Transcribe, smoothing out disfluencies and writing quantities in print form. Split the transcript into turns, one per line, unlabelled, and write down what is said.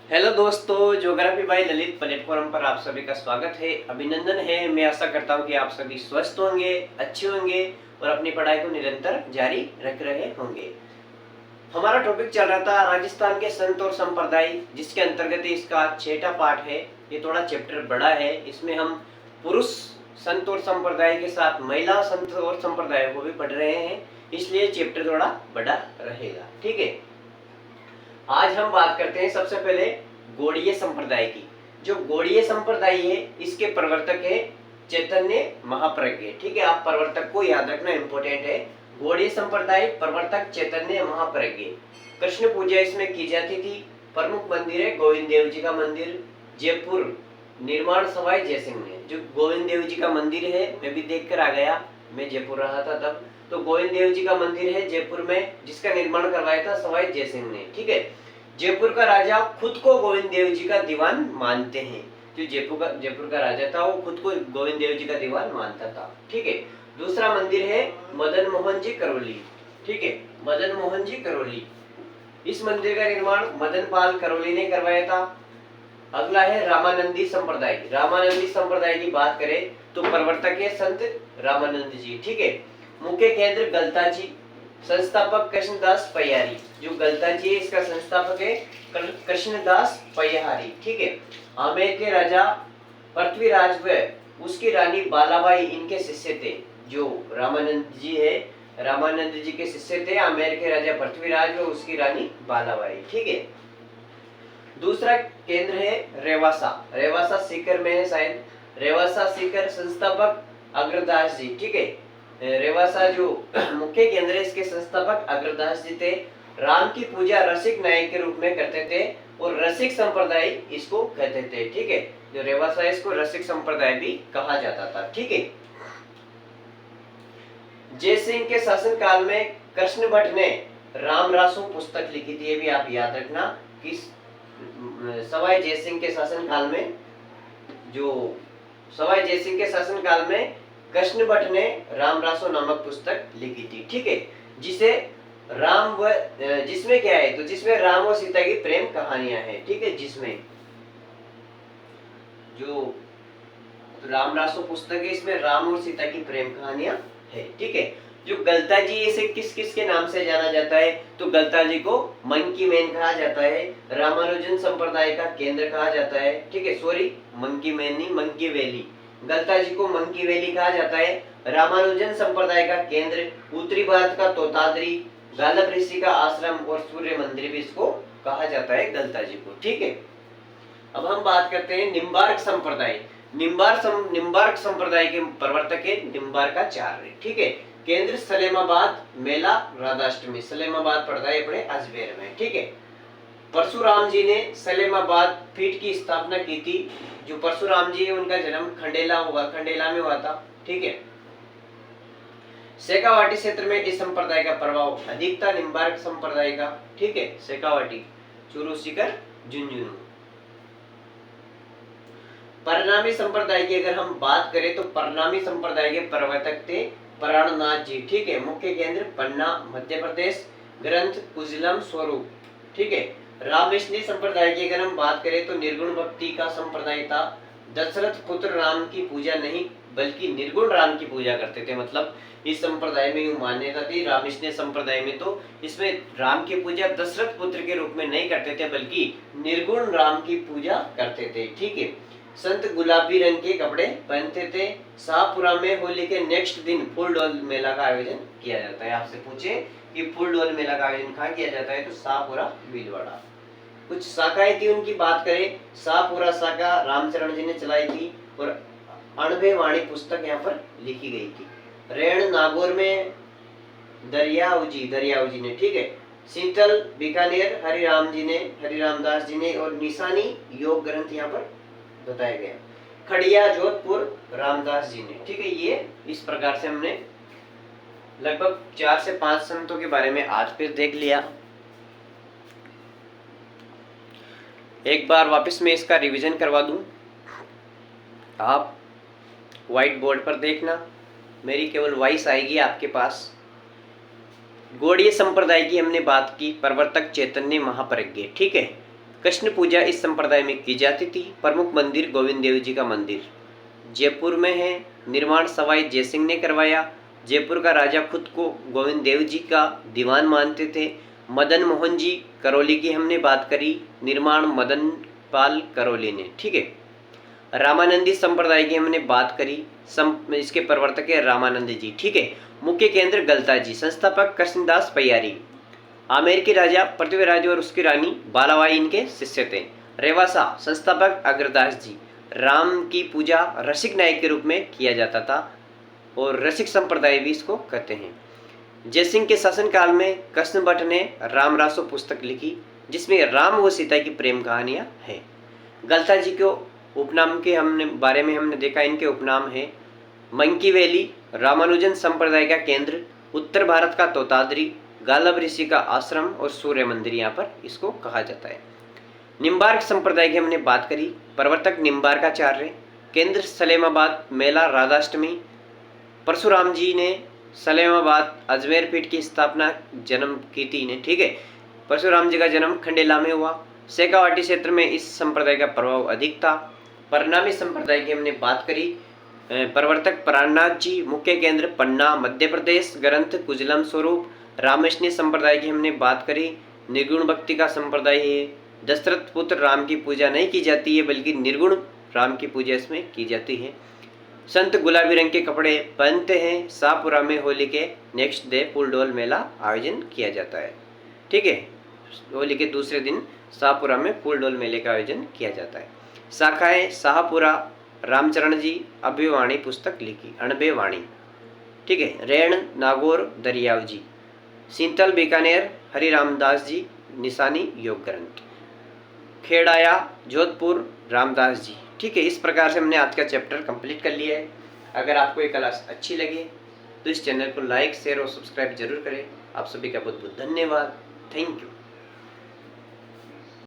Hello दोस्तों, geography bye Lalit platform पर आप सभी का स्वागत है, अभिनंदन है। मैं आशा करता हूं कि आप सभी स्वस्थ होंगे, अच्छे होंगे और अपनी पढ़ाई को निरंतर जारी रख रहे होंगे। हमारा टॉपिक चल रहा था राजस्थान के संत और संप्रदाय, जिसके अंतर्गत इसका 6ठा पार्ट है। ये थोड़ा चैप्टर बड़ा है, इसमें हम पुरुष संत और संप्रदाय के साथ महिला संत और संप्रदाय को भी पढ़ रहे हैं, इसलिए चैप्टर थोड़ा बड़ा रहेगा। ठीक है, आज हम बात करते हैं सबसे पहले गौड़ीय संप्रदाय की। जो गौड़ीय संप्रदाय है, इसके प्रवर्तक है चैतन्य महाप्रज्ञ। ठीक है, आप प्रवर्तक को याद रखना, इंपॉर्टेंट है। गौड़ीय संप्रदाय प्रवर्तक चैतन्य महाप्रज्ञ। कृष्ण पूजा इसमें की जाती थी। प्रमुख मंदिर है गोविंद देव जी का मंदिर, जयपुर, निर्माण सवाई जयसिंह में। जो गोविंद देव जी का मंदिर है, मैं भी देख कर आ गया, मैं जयपुर रहा था तब। तो गोविंद देव जी का मंदिर है जयपुर में, जिसका निर्माण करवाया था सवाई जयसिंह ने। ठीक है, जयपुर का राजा खुद को गोविंद देव जी का दीवान मानते हैं। जो जयपुर का राजा था, वो खुद को गोविंद देव जी का दीवान मानता था। ठीक है, दूसरा मंदिर है मदन मोहन जी करौली। ठीक है, मदन मोहन जी करौली, इस मंदिर का निर्माण मदन पाल करौली ने करवाया था। अगला है रामानंदी संप्रदाय। रामानंदी संप्रदाय की बात करें तो प्रवर्तक है संत रामानंद जी। ठीक है, मुख्य केंद्र गलताजी, संस्थापक कृष्णदास पय्यारी। जो गलताजी है, इसका संस्थापक है कृष्णदास पय्यारी। ठीक है, आमेर के राजा पृथ्वीराज व उसकी रानी बालाबाई इनके शिष्य थे। जो रामानंद जी है, रामानंद जी के शिष्य थे आमेर के राजा पृथ्वीराज व उसकी रानी बालाबाई। ठीक है, दूसरा केंद्र है रेवासा। रेवासा सीकर में है शायद। रेवासा सीकर, संस्थापक अग्रदास जी। ठीक है, रेवासा जो मुख्य केंद्र है, इसके संस्थापक अग्रदास जी थे। राम की पूजा रसिक नायक के रूप में करते थे और रसिक संप्रदाय इसको कहते थे। ठीक है, जो रेवासा है, इसको रसिक संप्रदाय भी कहा जाता था। ठीक है, जयसिंह के शासन काल में कृष्ण भट्ट ने रामरासो पुस्तक लिखी थी। ये भी आप याद रखना कि सवाई जयसिंह के शासन काल में, जो सवाई जयसिंह के शासन काल में कृष्ण भट्ट ने रामरासो नामक पुस्तक लिखी थी। ठीक है, जिसे जिसमें क्या है, तो जिसमें राम और सीता की प्रेम कहानियां हैं। ठीक है, जिसमें जो रामरासो पुस्तक है, इसमें राम और सीता की प्रेम कहानियां है। ठीक है, जो गलताजी, इसे किस किस के नाम से जाना जाता है, तो गलताजी को मंकी मैन कहा जाता है, रामानुजन संप्रदाय का केंद्र कहा जाता है। ठीक है, सॉरी, मंकी मैन नहीं, मंकी वैली। गलताजी को मंकी वैली कहा जाता है। रामानुजन संप्रदाय का केंद्र उत्तरी भारत का तोताद्री, गालप ऋषि का आश्रम और सूर्य मंदिर भी इसको कहा जाता है गलताजी को। ठीक है, अब हम बात करते हैं निम्बार्क संप्रदाय। निम्बार्क संप्रदाय के प्रवर्तक है निम्बार्काचार्य। ठीक है, केंद्र सलेमाबाद, मेला राधाष्टमी। सलेमाबाद पड़ता है अपने अजमेर में। ठीक है, परशुराम जी ने सलेमाबाद पीठ की स्थापना की थी। जो परशुराम जी है, उनका जन्म खंडेला में हुआ था। ठीक है, शेखावाटी क्षेत्र में इस संप्रदाय का प्रभाव अधिक था, निम्बार्क संप्रदाय का। ठीक है, शेखावाटी, चूरू, सीकर, झुंझुनू। परनामी संप्रदाय की अगर हम बात करें तो परनामी संप्रदाय के प्रवर्तक थे प्राणनाथ जी। ठीक है, मुख्य केंद्र पन्ना, मध्य प्रदेश। ग्रंथ कुजिलम स्वरूप। ठीक है, रामविष्णु संप्रदाय की अगर हम बात करें तो निर्गुण भक्ति का संप्रदाय था। दशरथ पुत्र राम की पूजा नहीं बल्कि निर्गुण राम की पूजा करते थे। मतलब इस संप्रदाय में यूं मान्यता थी, रामविष्णु संप्रदाय में, तो इसमें राम की पूजा दशरथ पुत्र के रूप में नहीं करते थे बल्कि निर्गुण राम की पूजा करते थे। ठीक है, संत गुलाबी रंग के कपड़े पहनते थे। शाहपुरा में होली के नेक्स्ट दिन फूल डोल मेला का आयोजन किया जाता है। आपसे पूछे कि फूल डोल मेला का आयोजन कहाँ किया जाता है, तो शाहपुरा भीलवाड़ा। कुछ शाखाएं थी, उनकी बात करें, शाहपुरा शाखा रामचरण जी ने चलाई थी और अणबे वाणी पुस्तक यहाँ पर लिखी गई थी। रेण नागौर में दरियाऊ जी ने। ठीक है, शीतल बीकानेर हरिराम दास जी ने और निशानी योग ग्रंथ यहाँ पर बताया गया। खड़िया जोधपुर रामदास जी ने। ठीक है, ये इस प्रकार से हमने लगभग 4 से 5 संतों के बारे में आज फिर देख लिया। एक बार वापस मैं इसका रिवीजन करवा दूं, आप व्हाइट बोर्ड पर देखना, मेरी केवल वॉइस आएगी आपके पास। गौड़ीय संप्रदाय की हमने बात की, प्रवर्तक चैतन्य महाप्रज्ञ। ठीक है, कृष्ण पूजा इस संप्रदाय में की जाती थी। प्रमुख मंदिर गोविंद देव जी का मंदिर जयपुर में है। निर्माण सवाई जयसिंह ने करवाया। जयपुर का राजा खुद को गोविंद देव जी का दीवान मानते थे। मदन मोहन जी करौली की हमने बात करी, निर्माण मदन पाल करौली ने, ठीक है। रामानंदी संप्रदाय की हमने बात करी, इसके प्रवर्तक है रामानंद जी, ठीक है। मुख्य केंद्र गलता जी, संस्थापक कृष्णदास पयारी। आमेर के राजा पृथ्वीराज और उसकी रानी बालाबाई इनके शिष्य थे। रेवासा संस्थापक अग्रदास जी। राम की पूजा रसिक नायक के रूप में किया जाता था और रसिक संप्रदाय भी इसको कहते हैं। जयसिंह के शासनकाल में कृष्ण भट्ट ने रामरासो पुस्तक लिखी जिसमें राम व सीता की प्रेम कहानियां हैं। गलता जी को उपनाम के बारे में हमने देखा, इनके उपनाम है मंकी वैली, रामानुजन संप्रदाय का केंद्र, उत्तर भारत का तोताद्री, गालब ऋषि का आश्रम और सूर्य मंदिर यहाँ पर इसको कहा जाता है। निम्बार्क संप्रदाय की हमने बात करी, प्रवर्तक निम्बार्काचार्य, केंद्र सलेमाबाद, मेला राधाष्टमी। परशुराम जी ने सलेमाबाद अजमेर पीठ की स्थापना जन्म की थी इन्हें, ठीक है। परशुराम जी का जन्म खंडेला में हुआ। शेखावाटी क्षेत्र में इस संप्रदाय का प्रभाव अधिक था। परनामी संप्रदाय की हमने बात करी, प्रवर्तक प्राणनाथ जी, मुख्य केंद्र पन्ना मध्य प्रदेश, ग्रंथ कुजलम स्वरूप। रामष्णी संप्रदाय की हमने बात करी, निर्गुण भक्ति का संप्रदाय है। दशरथ पुत्र राम की पूजा नहीं की जाती है बल्कि निर्गुण राम की पूजा इसमें की जाती है। संत गुलाबी रंग के कपड़े पहनते हैं। शाहपुरा में होली के नेक्स्ट डे फूलडोल मेला आयोजन किया जाता है, ठीक है। होली के दूसरे दिन शाहपुरा में फूलडोल मेले का आयोजन किया जाता है। शाखाएं शाहपुरा, रामचरण जी अभयवाणी पुस्तक लिखी, अणभयवाणी, ठीक है। रेण नागौर दरियाव जी, सींतल बीकानेर हरि रामदास जी निशानी योग ग्रंथ, खेड़ाया जोधपुर रामदास जी, ठीक है। इस प्रकार से हमने आज का चैप्टर कंप्लीट कर लिया है। अगर आपको ये क्लास अच्छी लगे तो इस चैनल को लाइक शेयर और सब्सक्राइब जरूर करें। आप सभी का बहुत बहुत धन्यवाद। Thank you.